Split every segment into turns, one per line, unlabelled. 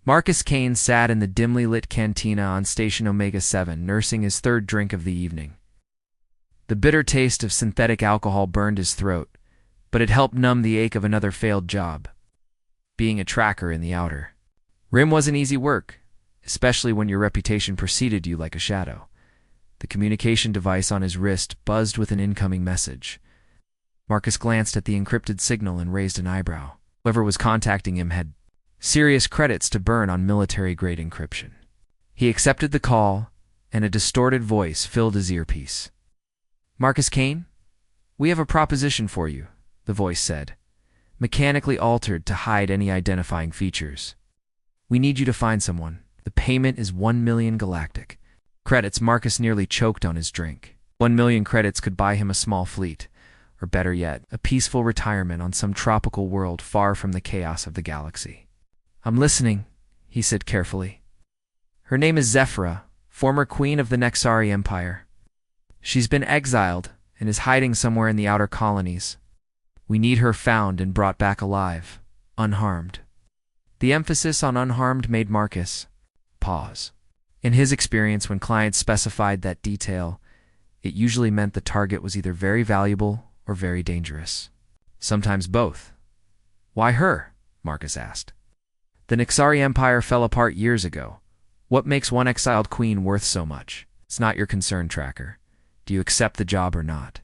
Marcus Kane sat in the dimly lit cantina on Station Omega-7, nursing his third drink of the evening. The bitter taste of synthetic alcohol burned his throat, but it helped numb the ache of another failed job, being a tracker in the outer rim wasn't easy work, especially when your reputation preceded you like a shadow. The communication device on his wrist buzzed with an incoming message. Marcus glanced at the encrypted signal and raised an eyebrow. Whoever was contacting him had serious credits to burn on military-grade encryption. He accepted the call, and a distorted voice filled his earpiece. "Marcus Kane? We have a proposition for you," the voice said, mechanically altered to hide any identifying features. "We need you to find someone. The payment is 1 million galactic credits." Marcus nearly choked on his drink. 1 million credits could buy him a small fleet, or better yet, a peaceful retirement on some tropical world far from the chaos of the galaxy. "I'm listening," he said carefully. "Her name is Zephyra, former queen of the Nexari Empire. She's been exiled and is hiding somewhere in the outer colonies. We need her found and brought back alive, unharmed." The emphasis on unharmed made Marcus pause. In his experience, when clients specified that detail, it usually meant the target was either very valuable or very dangerous. Sometimes both. "Why her?" Marcus asked. "The Nexari Empire fell apart years ago. What makes one exiled queen worth so much? It's not your concern, tracker. Do you accept the job or not?"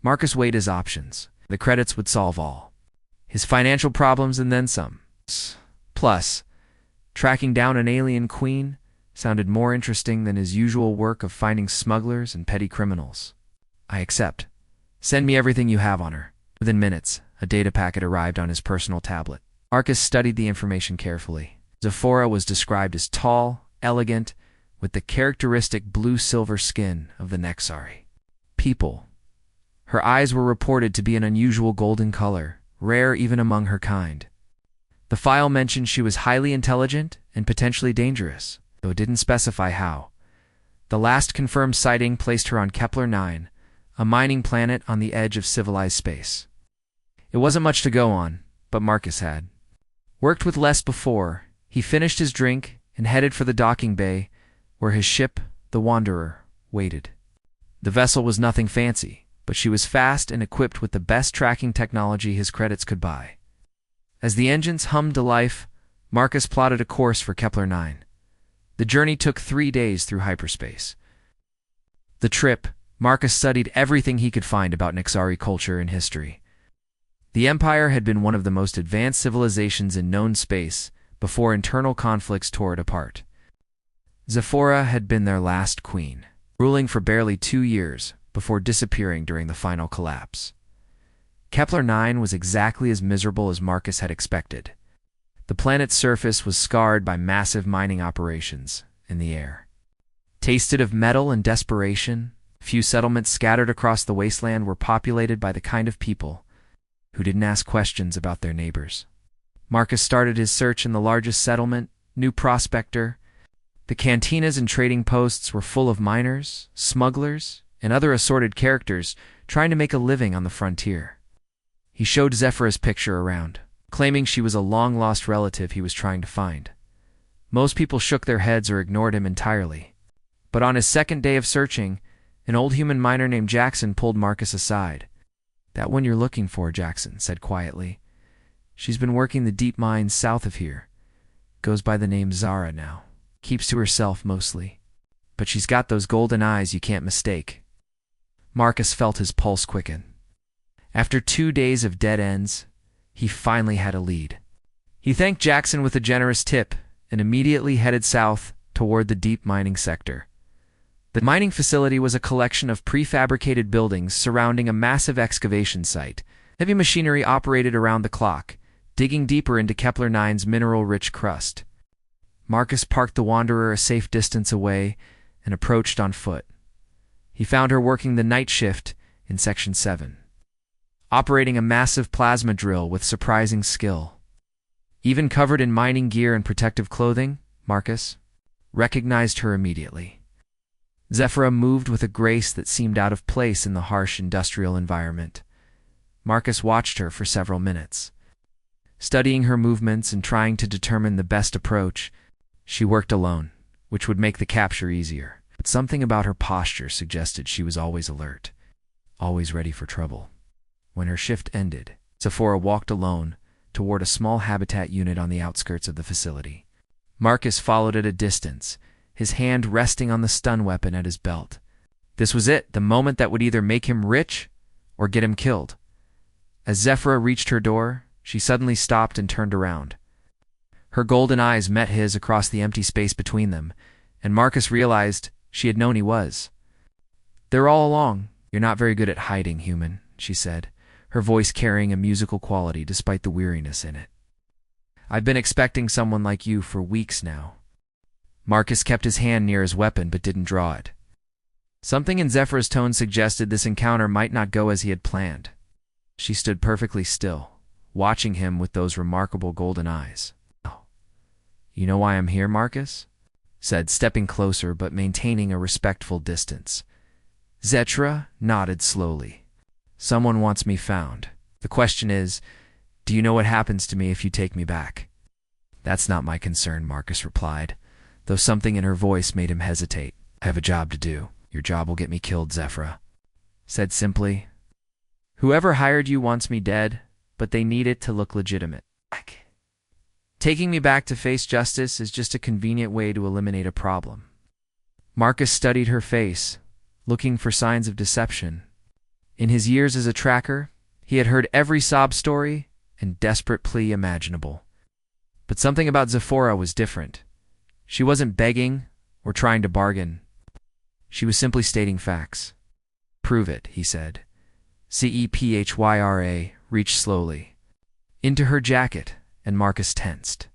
Marcus weighed his options. The credits would solve all his financial problems and then some. Plus, tracking down an alien queen sounded more interesting than his usual work of finding smugglers and petty criminals. "I accept. Send me everything you have on her." Within minutes, a data packet arrived on his personal tablet. Marcus studied the information carefully. Zephyra was described as tall, elegant, with the characteristic blue-silver skin of the Nexari people. Her eyes were reported to be an unusual golden color, rare even among her kind. The file mentioned she was highly intelligent and potentially dangerous, though it didn't specify how. The last confirmed sighting placed her on Kepler-9, a mining planet on the edge of civilized space. It wasn't much to go on, but Marcus had worked with less before. He finished his drink and headed for the docking bay, where his ship, the Wanderer, waited. The vessel was nothing fancy, but she was fast and equipped with the best tracking technology his credits could buy. As the engines hummed to life, Marcus plotted a course for Kepler-9. The journey took 3 days through hyperspace. The trip, Marcus studied everything he could find about Nexari culture and history. The Empire had been one of the most advanced civilizations in known space before internal conflicts tore it apart. Zephyra had been their last queen, ruling for barely 2 years before disappearing during the final collapse. Kepler-9 was exactly as miserable as Marcus had expected. The planet's surface was scarred by massive mining operations in the air. Tasted of metal and desperation, few settlements scattered across the wasteland were populated by the kind of people who didn't ask questions about their neighbors. Marcus started his search in the largest settlement, New Prospector. The cantinas and trading posts were full of miners, smugglers, and other assorted characters trying to make a living on the frontier. He showed Zephyra's picture around, claiming she was a long-lost relative he was trying to find. Most people shook their heads or ignored him entirely. But on his second day of searching, an old human miner named Jackson pulled Marcus aside. "That one you're looking for," Jackson said quietly. "She's been working the deep mines south of here. Goes by the name Zara now. Keeps to herself mostly. But she's got those golden eyes you can't mistake." Marcus felt his pulse quicken. After 2 days of dead ends, he finally had a lead. He thanked Jackson with a generous tip and immediately headed south toward the deep mining sector. The mining facility was a collection of prefabricated buildings surrounding a massive excavation site. Heavy machinery operated around the clock, digging deeper into Kepler-9's mineral-rich crust. Marcus parked the Wanderer a safe distance away and approached on foot. He found her working the night shift in Section 7, operating a massive plasma drill with surprising skill. Even covered in mining gear and protective clothing, Marcus recognized her immediately. Zephyra moved with a grace that seemed out of place in the harsh industrial environment. Marcus watched her for several minutes, Studying her movements and trying to determine the best approach, she worked alone, which would make the capture easier. But something about her posture suggested she was always alert, always ready for trouble. When her shift ended, Sephora walked alone toward a small habitat unit on the outskirts of the facility. Marcus followed at a distance, his hand resting on the stun weapon at his belt. This was it, the moment that would either make him rich or get him killed. As Zephora reached her door, she suddenly stopped and turned around. Her golden eyes met his across the empty space between them, and Marcus realized she had known he was. "They're all along. You're not very good at hiding, human," she said, her voice carrying a musical quality despite the weariness in it. "I've been expecting someone like you for weeks now." Marcus kept his hand near his weapon but didn't draw it. Something in Zephora's tone suggested this encounter might not go as he had planned. She stood perfectly still, watching him with those remarkable golden eyes. "Oh, you know why I'm here, Marcus?" said, stepping closer but maintaining a respectful distance. Zephora nodded slowly. "Someone wants me found. The question is, do you know what happens to me if you take me back?" "That's not my concern," Marcus replied, though something in her voice made him hesitate. "I have a job to do." "Your job will get me killed," Zephora said simply. "Whoever hired you wants me dead, but they need it to look legitimate. Taking me back to face justice is just a convenient way to eliminate a problem." Marcus studied her face, looking for signs of deception. In his years as a tracker, he had heard every sob story and desperate plea imaginable. But something about Zephora was different. She wasn't begging or trying to bargain. She was simply stating facts. "Prove it," he said. Zephora reached slowly into her jacket, and Marcus tensed.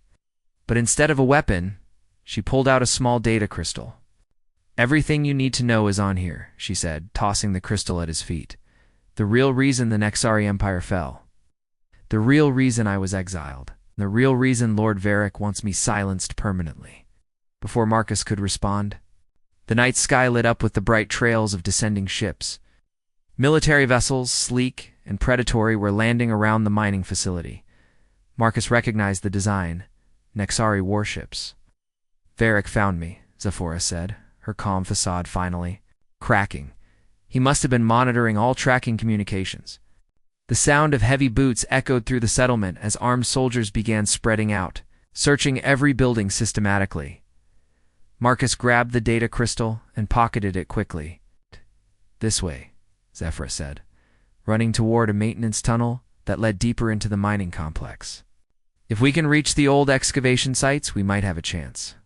But instead of a weapon, she pulled out a small data crystal. "Everything you need to know is on here," she said, tossing the crystal at his feet. "The real reason the Nexari Empire fell. The real reason I was exiled. The real reason Lord Varric wants me silenced permanently." Before Marcus could respond, the night sky lit up with the bright trails of descending ships. Military vessels, sleek and predatory, were landing around the mining facility. Marcus recognized the design: Nexari warships. "Varric found me," Zephora said, her calm facade finally cracking. He must have been monitoring all tracking communications. The sound of heavy boots echoed through the settlement as armed soldiers began spreading out, searching every building systematically. Marcus grabbed the data crystal and pocketed it quickly. "This way," Zephora said, running toward a maintenance tunnel that led deeper into the mining complex. "If we can reach the old excavation sites, we might have a chance."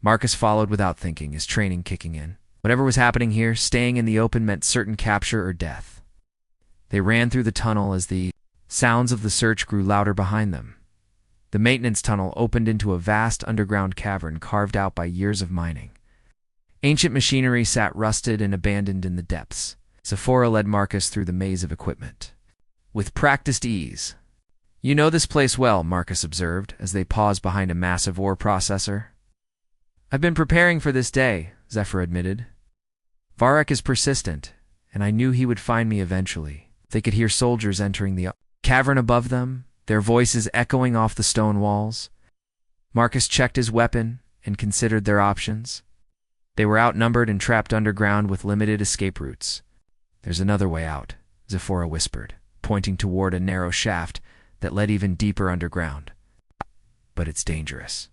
Marcus followed without thinking, his training kicking in. Whatever was happening here, staying in the open meant certain capture or death. They ran through the tunnel as the sounds of the search grew louder behind them. The maintenance tunnel opened into a vast underground cavern carved out by years of mining. Ancient machinery sat rusted and abandoned in the depths. Zephora led Marcus through the maze of equipment with practiced ease. "You know this place well," Marcus observed as they paused behind a massive ore processor. "I've been preparing for this day," Zephora admitted. "Varric is persistent, and I knew he would find me eventually." They could hear soldiers entering the cavern above them, their voices echoing off the stone walls. Marcus checked his weapon and considered their options. They were outnumbered and trapped underground with limited escape routes. "There's another way out," Zephora whispered, pointing toward a narrow shaft that led even deeper underground. "But it's dangerous.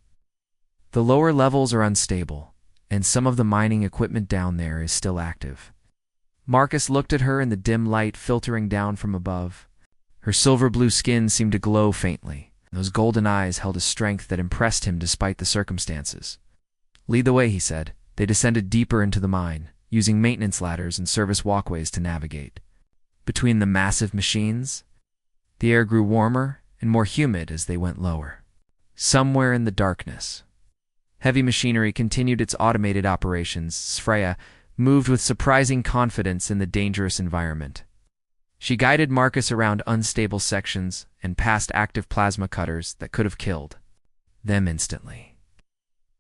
The lower levels are unstable, and some of the mining equipment down there is still active." Marcus looked at her in the dim light filtering down from above. Her silver-blue skin seemed to glow faintly. Those golden eyes held a strength that impressed him despite the circumstances. "Lead the way," he said. They descended deeper into the mine, using maintenance ladders and service walkways to navigate. Between the massive machines, the air grew warmer and more humid as they went lower. Somewhere in the darkness, heavy machinery continued its automated operations. Freya moved with surprising confidence in the dangerous environment. She guided Marcus around unstable sections and past active plasma cutters that could have killed them instantly.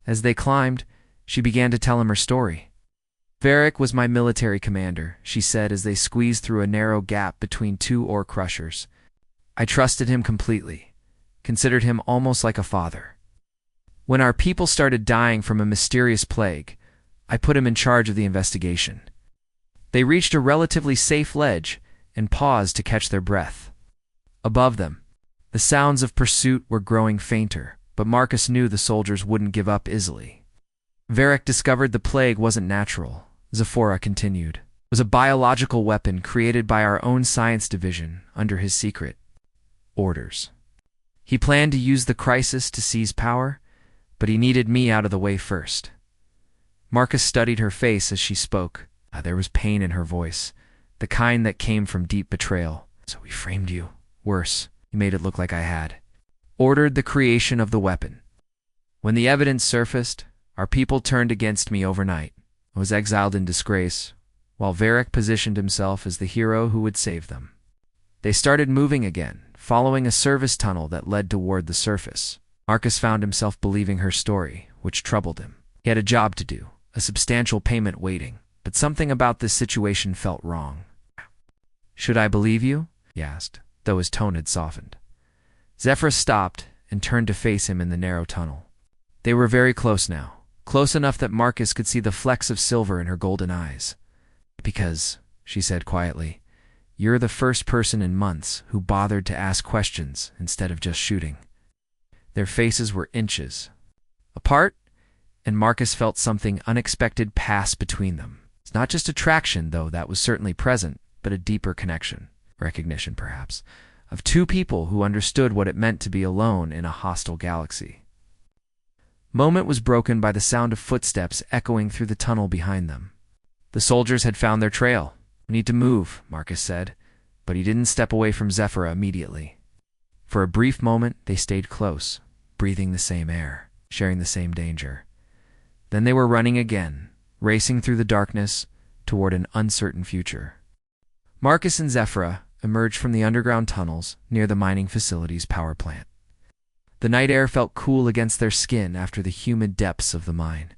As they climbed, she began to tell him her story. "Varric was my military commander," she said as they squeezed through a narrow gap between two ore crushers. "I trusted him completely. considered him almost like a father. When our people started dying from a mysterious plague, I put him in charge of the investigation. They reached a relatively safe ledge and paused to catch their breath. Above them, the sounds of pursuit were growing fainter, but Marcus knew the soldiers wouldn't give up easily. Varric discovered the plague wasn't natural, Zephora continued. It was a biological weapon created by our own science division under his secret orders. He planned to use the crisis to seize power, but he needed me out of the way first. Marcus studied her face as she spoke. There was pain in her voice, the kind that came from deep betrayal. So he framed you. Worse, he made it look like I had ordered the creation of the weapon. When the evidence surfaced, our people turned against me overnight. I was exiled in disgrace, while Varric positioned himself as the hero who would save them. They started moving again, following a service tunnel that led toward the surface. Marcus found himself believing her story, which troubled him. He had a job to do, a substantial payment waiting, but something about this situation felt wrong. Should I believe you? He asked, though his tone had softened. Zephora stopped and turned to face him in the narrow tunnel. They were very close now, close enough that Marcus could see the flecks of silver in her golden eyes. Because, she said quietly, you're the first person in months who bothered to ask questions instead of just shooting. Their faces were inches apart, and Marcus felt something unexpected pass between them. It's not just attraction, though that was certainly present, but a deeper connection, recognition perhaps, of two people who understood what it meant to be alone in a hostile galaxy. Moment was broken by the sound of footsteps echoing through the tunnel behind them. The soldiers had found their trail. We need to move, Marcus said, but he didn't step away from Zephora immediately. For a brief moment, they stayed close, breathing the same air, sharing the same danger. Then they were running again, racing through the darkness toward an uncertain future. Marcus and Zephora emerged from the underground tunnels near the mining facility's power plant. The night air felt cool against their skin after the humid depths of the mine.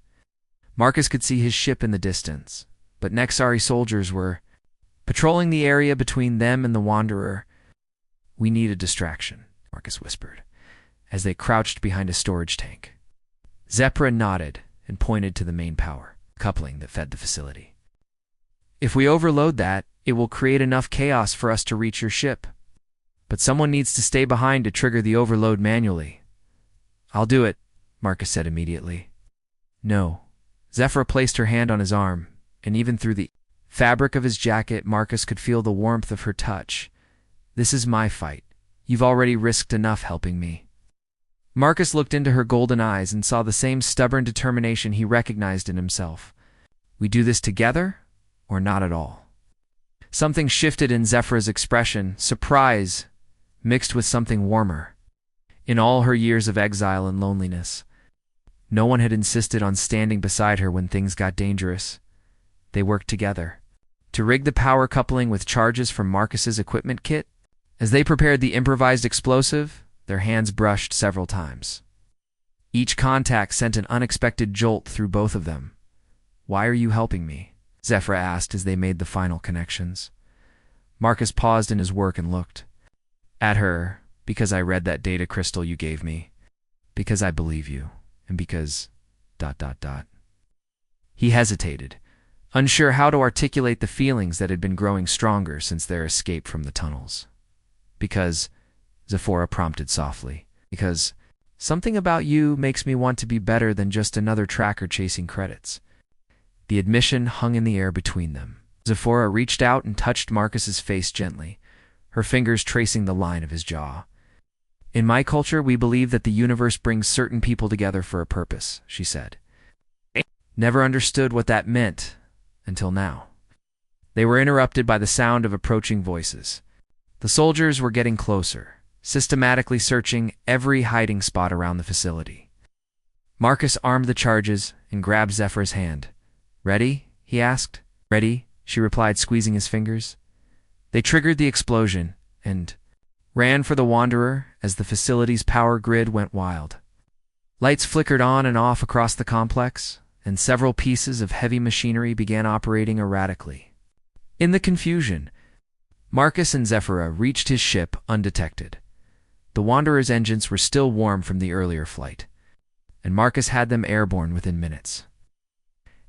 Marcus could see his ship in the distance, but Nexari soldiers were patrolling the area between them and the Wanderer. We need a distraction, Marcus whispered, as they crouched behind a storage tank. Zephora nodded and pointed to the main power coupling that fed the facility. If we overload that, it will create enough chaos for us to reach your ship. But someone needs to stay behind to trigger the overload manually. I'll do it, Marcus said immediately. No. Zephora placed her hand on his arm, and even through the fabric of his jacket, Marcus could feel the warmth of her touch. This is my fight. You've already risked enough helping me. Marcus looked into her golden eyes and saw the same stubborn determination he recognized in himself. We do this together, or not at all? Something shifted in Zephora's expression, surprise, mixed with something warmer. In all her years of exile and loneliness, no one had insisted on standing beside her when things got dangerous. They worked together to rig the power coupling with charges from Marcus's equipment kit. As they prepared the improvised explosive, their hands brushed several times. Each contact sent an unexpected jolt through both of them. Why are you helping me? Zephora asked as they made the final connections. Marcus paused in his work and looked at her. Because I read that data crystal you gave me. Because I believe you. And because... He hesitated, unsure how to articulate the feelings that had been growing stronger since their escape from the tunnels. Because, Zephora prompted softly, because something about you makes me want to be better than just another tracker chasing credits. The admission hung in the air between them. Zephora reached out and touched Marcus's face gently, her fingers tracing the line of his jaw. In my culture, we believe that the universe brings certain people together for a purpose, she said. Never understood what that meant until now. They were interrupted by the sound of approaching voices. The soldiers were getting closer, systematically searching every hiding spot around the facility. Marcus armed the charges and grabbed Zephora's hand. Ready? He asked. Ready, she replied, squeezing his fingers. They triggered the explosion and ran for the Wanderer as the facility's power grid went wild. Lights flickered on and off across the complex, and several pieces of heavy machinery began operating erratically. In the confusion, Marcus and Zephora reached his ship undetected. The Wanderer's engines were still warm from the earlier flight, and Marcus had them airborne within minutes.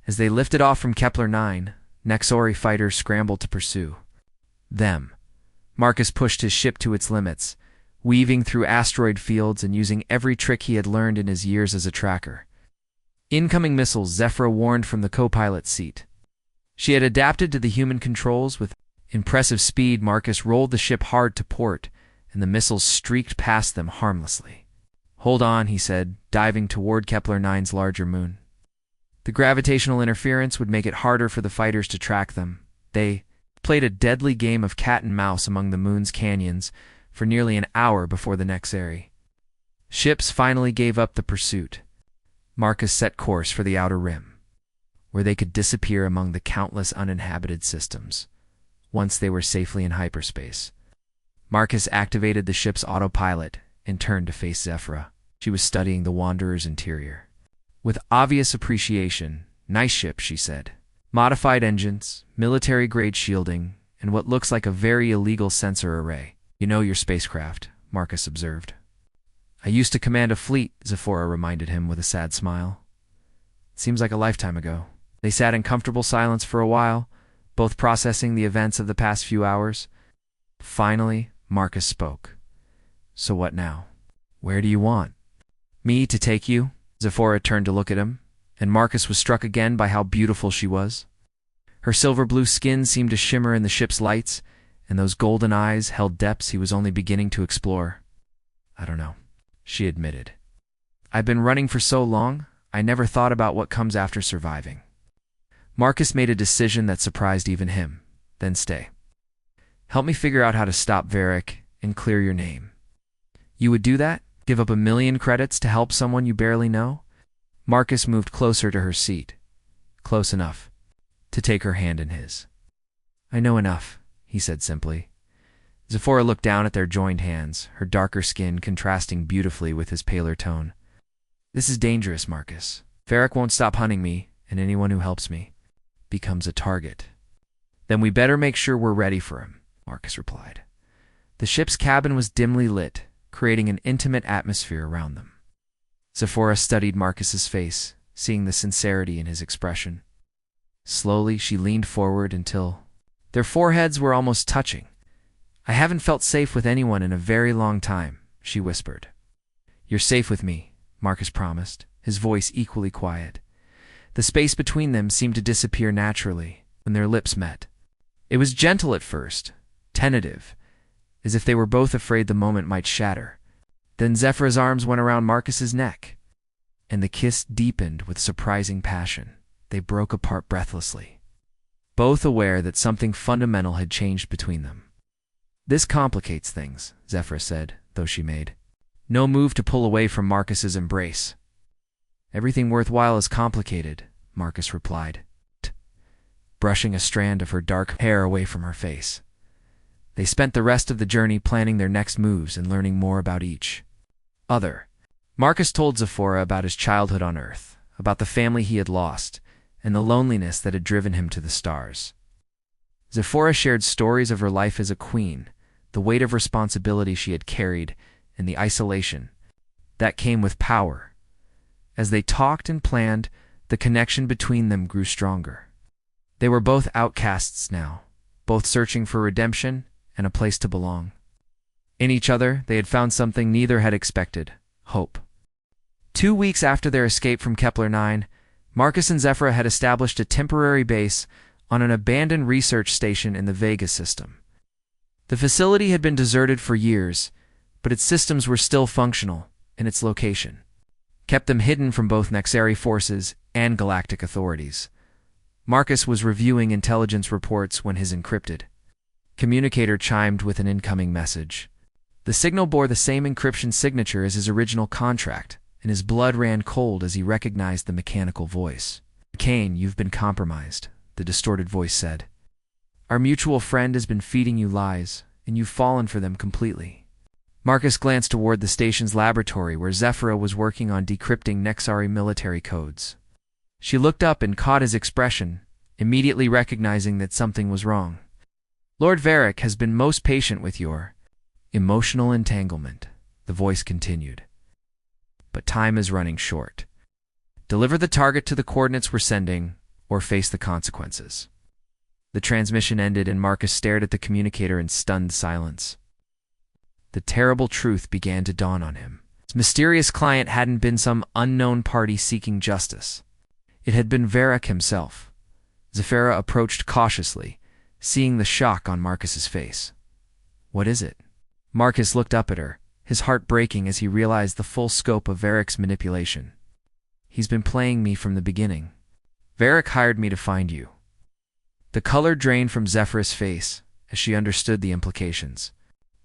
As they lifted off from Kepler-9, Nexori fighters scrambled to pursue them. Marcus pushed his ship to its limits, weaving through asteroid fields and using every trick he had learned in his years as a tracker. Incoming missiles, Zephyra warned from the co-pilot's seat. She had adapted to the human controls with impressive speed. Marcus rolled the ship hard to port, and the missiles streaked past them harmlessly. "Hold on," he said, diving toward Kepler-9's larger moon. The gravitational interference would make it harder for the fighters to track them. They played a deadly game of cat and mouse among the moon's canyons for nearly an hour before the Nexari. Ships finally gave up the pursuit. Marcus set course for the outer rim, where they could disappear among the countless uninhabited systems. Once they were safely in hyperspace, Marcus activated the ship's autopilot and turned to face Zephyra. She was studying the Wanderer's interior with obvious appreciation. "Nice ship," she said. "Modified engines, military-grade shielding, and what looks like a very illegal sensor array. You know your spacecraft," Marcus observed. "I used to command a fleet," Zephyra reminded him with a sad smile. "It seems like a lifetime ago." They sat in comfortable silence for a while, both processing the events of the past few hours. Finally, Marcus spoke. "So what now? Where do you want me to take you?" Zephyra turned to look at him, and Marcus was struck again by how beautiful she was. Her silver-blue skin seemed to shimmer in the ship's lights, and those golden eyes held depths he was only beginning to explore. "I don't know," she admitted. "I've been running for so long, I never thought about what comes after surviving." Marcus made a decision that surprised even him. "Then stay. Help me figure out how to stop Varric and clear your name." "You would do that? Give up 1,000,000 credits to help someone you barely know?" Marcus moved closer to her seat, close enough to take her hand in his. "I know enough," he said simply. Zephyra looked down at their joined hands, her darker skin contrasting beautifully with his paler tone. "This is dangerous, Marcus. Varric won't stop hunting me, and anyone who helps me becomes a target." "Then we better make sure we're ready for him," Marcus replied. The ship's cabin was dimly lit, creating an intimate atmosphere around them. Zephyra studied Marcus's face, seeing the sincerity in his expression. Slowly, she leaned forward until their foreheads were almost touching. "I haven't felt safe with anyone in a very long time," she whispered. "You're safe with me," Marcus promised, his voice equally quiet. The space between them seemed to disappear naturally when their lips met. It was gentle at first, tentative, as if they were both afraid the moment might shatter. Then Zephyra's arms went around Marcus's neck, and the kiss deepened with surprising passion. They broke apart breathlessly, both aware that something fundamental had changed between them. "This complicates things," Zephyra said, though she made no move to pull away from Marcus's embrace. "Everything worthwhile is complicated," Marcus replied, brushing a strand of her dark hair away from her face. They spent the rest of the journey planning their next moves and learning more about each other. Marcus told Zephyra about his childhood on Earth, about the family he had lost, and the loneliness that had driven him to the stars. Zephyra shared stories of her life as a queen, the weight of responsibility she had carried, and the isolation that came with power. As they talked and planned, the connection between them grew stronger. They were both outcasts now, both searching for redemption and a place to belong. In each other, they had found something neither had expected: hope. 2 weeks after their escape from Kepler-9, Marcus and Zephyra had established a temporary base on an abandoned research station in the Vega system. The facility had been deserted for years, but its systems were still functional, and its location kept them hidden from both Nexari forces and galactic authorities. Marcus was reviewing intelligence reports when his encrypted communicator chimed with an incoming message. The signal bore the same encryption signature as his original contract, and his blood ran cold as he recognized the mechanical voice. "Kane, you've been compromised," the distorted voice said. "Our mutual friend has been feeding you lies, and you've fallen for them completely." Marcus glanced toward the station's laboratory where Zephyra was working on decrypting Nexari military codes. She looked up and caught his expression, immediately recognizing that something was wrong. "Lord Varric has been most patient with your emotional entanglement," the voice continued. But time is running short. Deliver the target to the coordinates we're sending, or face the consequences. The transmission ended and Marcus stared at the communicator in stunned silence. The terrible truth began to dawn on him. His mysterious client hadn't been some unknown party seeking justice. It had been Varric himself. Zephyra approached cautiously, seeing the shock on Marcus's face. "What is it?" Marcus looked up at her, his heart breaking as he realized the full scope of Varric's manipulation. "He's been playing me from the beginning. Varric hired me to find you." The color drained from Zephyra's face as she understood the implications.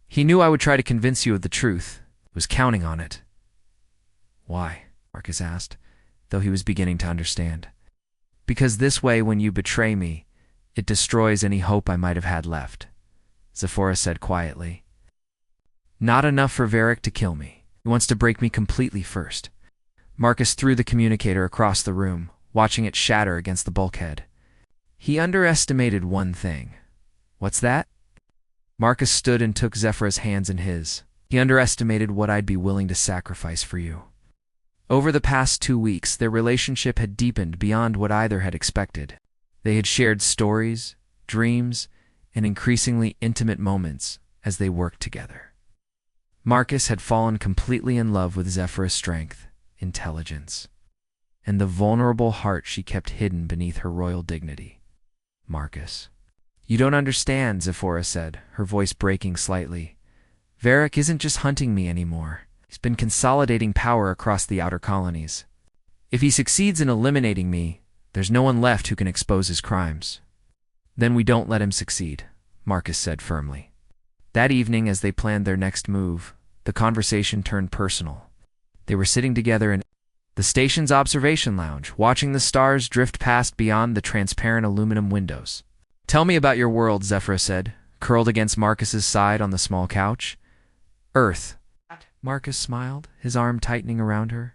"He knew I would try to convince you of the truth, was counting on it." "Why?" Marcus asked, though he was beginning to understand. "Because this way, when you betray me, it destroys any hope I might have had left," Zephyra said quietly. "Not enough for Varric to kill me. He wants to break me completely first." Marcus threw the communicator across the room, watching it shatter against the bulkhead. "He underestimated one thing." "What's that?" Marcus stood and took Zephyra's hands in his. "He underestimated what I'd be willing to sacrifice for you." Over the past 2 weeks, their relationship had deepened beyond what either had expected. They had shared stories, dreams, and increasingly intimate moments as they worked together. Marcus had fallen completely in love with Zephyra's strength, intelligence, and the vulnerable heart she kept hidden beneath her royal dignity. "Marcus, you don't understand," Zephyra said, her voice breaking slightly. "Varric isn't just hunting me anymore. He's been consolidating power across the outer colonies. If he succeeds in eliminating me, there's no one left who can expose his crimes." "Then we don't let him succeed," Marcus said firmly. That evening, as they planned their next move, the conversation turned personal. They were sitting together in the station's observation lounge, watching the stars drift past beyond the transparent aluminum windows. "Tell me about your world," Zephyra said, curled against Marcus's side on the small couch. "Earth." Marcus smiled, his arm tightening around her.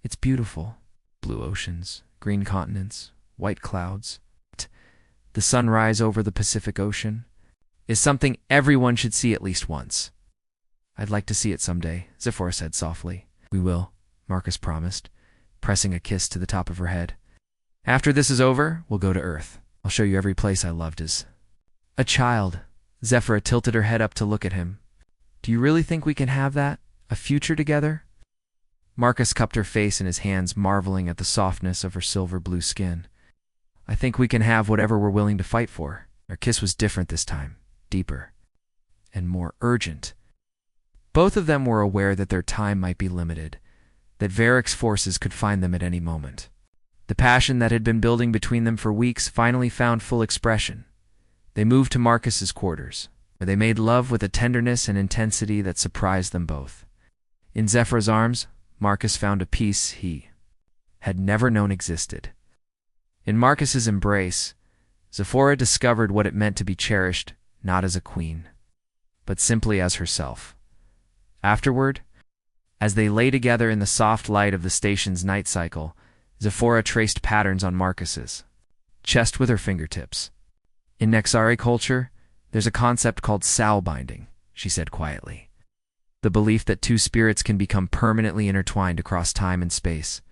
"It's beautiful. Blue oceans, green continents, white clouds. The sunrise over the Pacific Ocean is something everyone should see at least once." "I'd like to see it someday," Zephyra said softly. "We will," Marcus promised, pressing a kiss to the top of her head. "After this is over, we'll go to Earth. I'll show you every place I loved as a child." Zephyra tilted her head up to look at him. "Do you really think we can have that? A future together?" Marcus cupped her face in his hands, marveling at the softness of her silver blue skin. "I think we can have whatever we're willing to fight for." Their kiss was different this time, deeper, and more urgent. Both of them were aware that their time might be limited, that Varric's forces could find them at any moment. The passion that had been building between them for weeks finally found full expression. They moved to Marcus's quarters, where they made love with a tenderness and intensity that surprised them both. In Zephyra's arms, Marcus found a peace he had never known existed. In Marcus's embrace, Zephyra discovered what it meant to be cherished not as a queen, but simply as herself. Afterward, as they lay together in the soft light of the station's night cycle, Zephyra traced patterns on Marcus's chest with her fingertips. "In Nexari culture, there's a concept called soul binding," she said quietly. "The belief that two spirits can become permanently intertwined across time and space."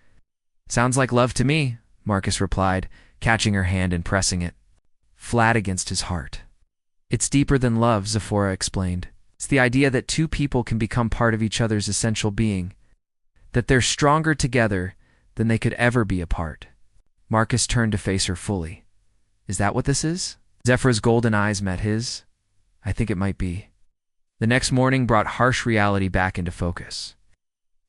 "Sounds like love to me," Marcus replied, catching her hand and pressing it flat against his heart. "It's deeper than love," Zephyra explained. "It's the idea that two people can become part of each other's essential being, that they're stronger together than they could ever be apart." Marcus turned to face her fully. "Is that what this is?" Zephyra's golden eyes met his. "I think it might be." The next morning brought harsh reality back into focus.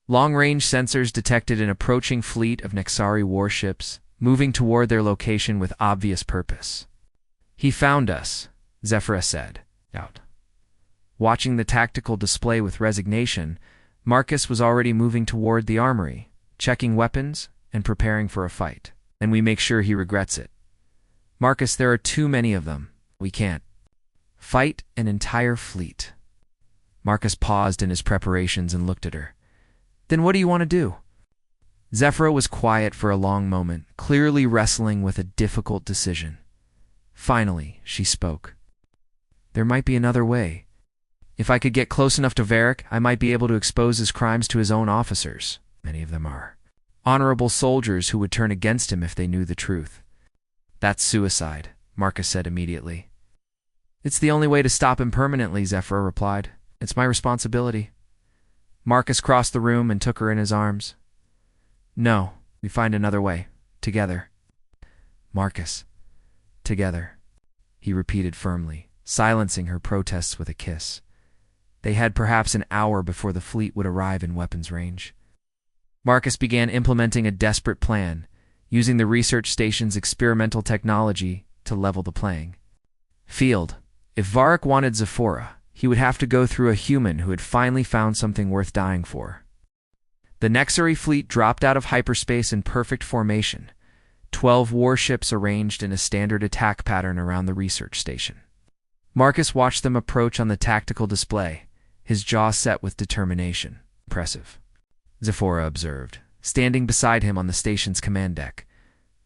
Long-range sensors detected an approaching fleet of Nexari warships, moving toward their location with obvious purpose. "He found us," Zephyra said. Out. Watching the tactical display with resignation, Marcus was already moving toward the armory, checking weapons and preparing for a fight. "And we make sure he regrets it." "Marcus, there are too many of them. We can't fight an entire fleet." Marcus paused in his preparations and looked at her. "Then what do you want to do?" Zephyra was quiet for a long moment, clearly wrestling with a difficult decision. Finally, she spoke. "There might be another way." If I could get close enough to Varric, I might be able to expose his crimes to his own officers. Many of them are honorable soldiers who would turn against him if they knew the truth. That's suicide, Marcus said immediately. It's the only way to stop him permanently, Zephyra replied. It's my responsibility. Marcus crossed the room and took her in his arms. No, we find another way. Together. Marcus. Together, he repeated firmly, silencing her protests with a kiss. They had perhaps an hour before the fleet would arrive in weapons range. Marcus began implementing a desperate plan, using the research station's experimental technology to level the playing field. If Varric wanted Zephora, he would have to go through a human who had finally found something worth dying for. The Nexari fleet dropped out of hyperspace in perfect formation, 12 warships arranged in a standard attack pattern around the research station. Marcus watched them approach on the tactical display, his jaw set with determination. Impressive, Zephora observed, standing beside him on the station's command deck.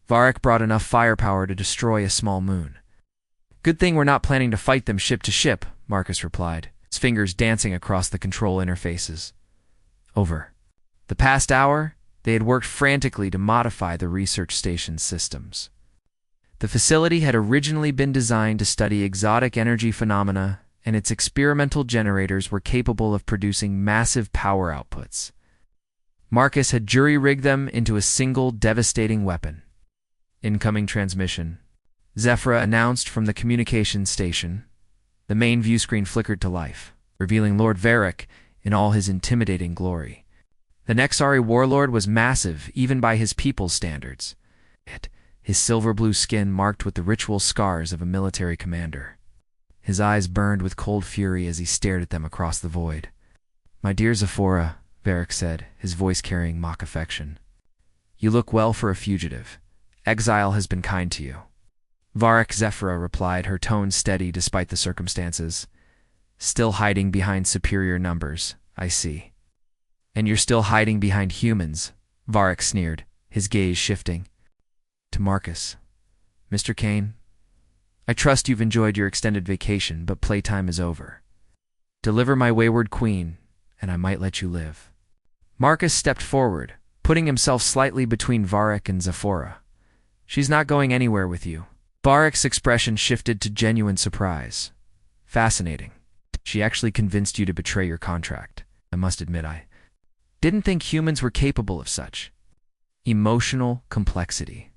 Varric brought enough firepower to destroy a small moon. Good thing we're not planning to fight them ship to ship, Marcus replied, his fingers dancing across the control interfaces. Over the past hour, they had worked frantically to modify the research station's systems. The facility had originally been designed to study exotic energy phenomena, and its experimental generators were capable of producing massive power outputs. Marcus had jury-rigged them into a single devastating weapon. Incoming transmission, Zephora announced from the communications station. The main view screen flickered to life, revealing Lord Varric in all his intimidating glory. The Nexari warlord was massive, even by his people's standards. His silver-blue skin marked with the ritual scars of a military commander. His eyes burned with cold fury as he stared at them across the void. "My dear Zephora," Varric said, his voice carrying mock affection. "You look well for a fugitive. Exile has been kind to you." Varric, Zephora replied, her tone steady despite the circumstances. "Still hiding behind superior numbers, I see." "And you're still hiding behind humans," Varric sneered, his gaze shifting to Marcus. "Mr. Kane, I trust you've enjoyed your extended vacation, but playtime is over. Deliver my wayward queen, and I might let you live." Marcus stepped forward, putting himself slightly between Varric and Zephora. "She's not going anywhere with you." Varric's expression shifted to genuine surprise. "Fascinating. She actually convinced you to betray your contract. I must admit, I didn't think humans were capable of such emotional complexity."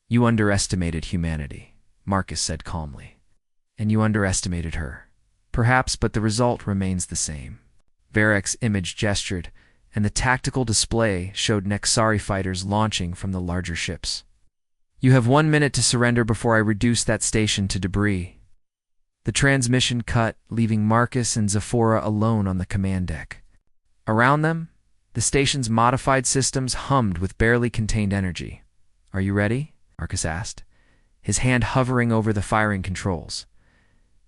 "You underestimated humanity," Marcus said calmly. "And you underestimated her. Perhaps, but the result remains the same." Varric's image gestured, and the tactical display showed Nexari fighters launching from the larger ships. "You have 1 minute to surrender before I reduce that station to debris." The transmission cut, leaving Marcus and Zephora alone on the command deck. Around them, the station's modified systems hummed with barely contained energy. "Are you ready?" Marcus asked, his hand hovering over the firing controls.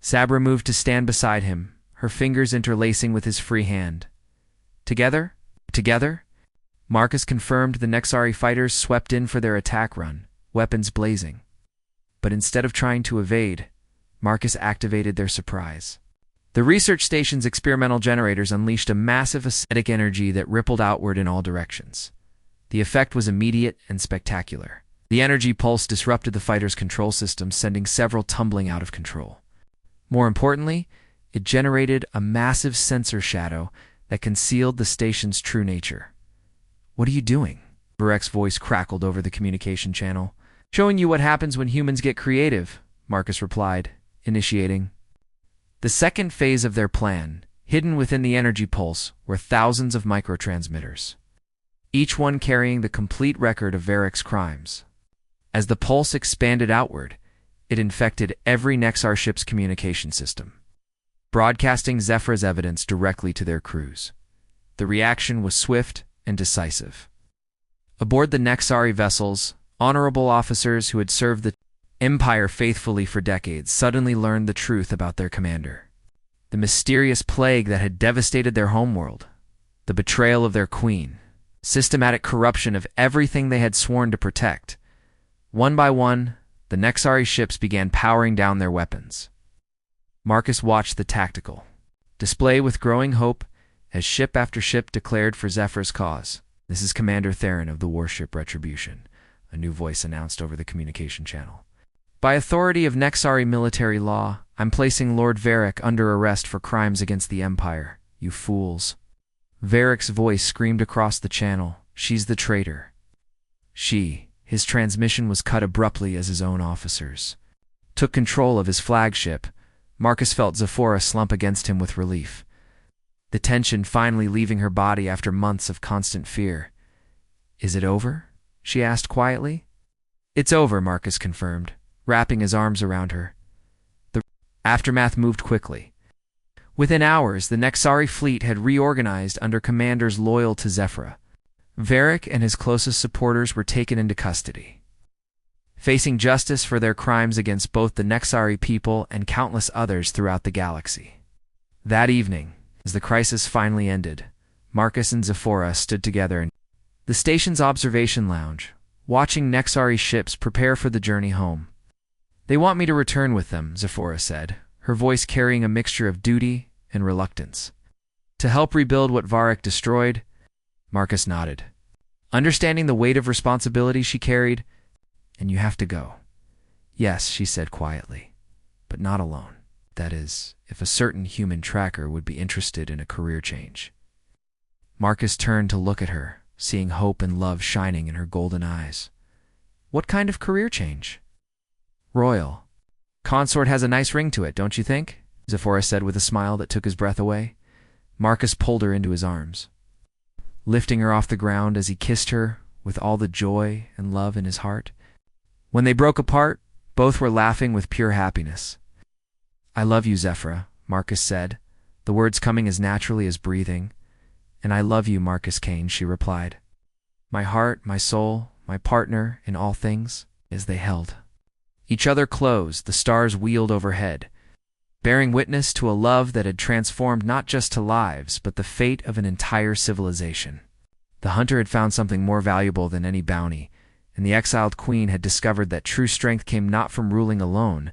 Sabra moved to stand beside him, her fingers interlacing with his free hand. "Together? Together?" Marcus confirmed. The Nexari fighters swept in for their attack run, weapons blazing. But instead of trying to evade, Marcus activated their surprise. The research station's experimental generators unleashed a massive acidic energy that rippled outward in all directions. The effect was immediate and spectacular. The energy pulse disrupted the fighters' control systems, sending several tumbling out of control. More importantly, it generated a massive sensor shadow that concealed the station's true nature. "What are you doing?" Varric's voice crackled over the communication channel. "Showing you what happens when humans get creative," Marcus replied, initiating. The second phase of their plan, hidden within the energy pulse, were thousands of microtransmitters, each one carrying the complete record of Varric's crimes. As the pulse expanded outward, it infected every Nexar ship's communication system, broadcasting Zephyra's evidence directly to their crews. The reaction was swift and decisive. Aboard the Nexari vessels, honorable officers who had served the Empire faithfully for decades suddenly learned the truth about their commander. The mysterious plague that had devastated their homeworld, the betrayal of their queen, systematic corruption of everything they had sworn to protect. One by one, the Nexari ships began powering down their weapons. Marcus watched the tactical Display with growing hope as ship after ship declared for Zephyr's cause. This is Commander Theron of the warship Retribution, a new voice announced over the communication channel. By authority of Nexari military law, I'm placing Lord Varric under arrest for crimes against the Empire. You fools. Varric's voice screamed across the channel. She's the traitor. His transmission was cut abruptly as his own officers took control of his flagship. Marcus felt Zephora slump against him with relief, the tension finally leaving her body after months of constant fear. Is it over? She asked quietly. It's over, Marcus confirmed, wrapping his arms around her. The aftermath moved quickly. Within hours, the Nexari fleet had reorganized under commanders loyal to Zephora. Varric and his closest supporters were taken into custody, facing justice for their crimes against both the Nexari people and countless others throughout the galaxy. That evening, as the crisis finally ended, Marcus and Zephora stood together in the station's observation lounge, watching Nexari ships prepare for the journey home. They want me to return with them, Zephora said, her voice carrying a mixture of duty and reluctance. To help rebuild what Varric destroyed? Marcus nodded, understanding the weight of responsibility she carried. And you have to go. Yes, she said quietly, but not alone. That is, if a certain human tracker would be interested in a career change. Marcus turned to look at her, seeing hope and love shining in her golden eyes. What kind of career change? Royal. Consort has a nice ring to it, don't you think? Zephora said with a smile that took his breath away. Marcus pulled her into his arms, lifting her off the ground as he kissed her with all the joy and love in his heart. When they broke apart, both were laughing with pure happiness. I love you, Zephora, Marcus said, the words coming as naturally as breathing. And I love you, Marcus Kane, she replied. My heart, my soul, my partner in all things, as they held each other close, the stars wheeled overhead, bearing witness to a love that had transformed not just to lives, but the fate of an entire civilization. The hunter had found something more valuable than any bounty, and the exiled queen had discovered that true strength came not from ruling alone,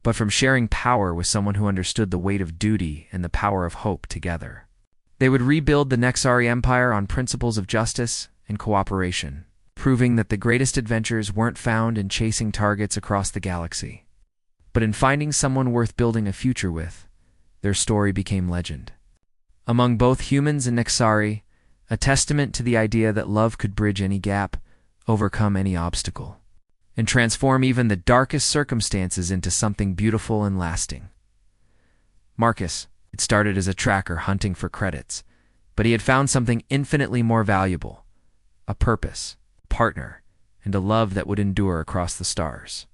but from sharing power with someone who understood the weight of duty and the power of hope together. They would rebuild the Nexari Empire on principles of justice and cooperation, proving that the greatest adventures weren't found in chasing targets across the galaxy, but in finding someone worth building a future with. Their story became legend among both humans and Nexari, a testament to the idea that love could bridge any gap, overcome any obstacle, and transform even the darkest circumstances into something beautiful and lasting. Marcus had started as a tracker hunting for credits, but he had found something infinitely more valuable, a purpose, partner, and a love that would endure across the stars.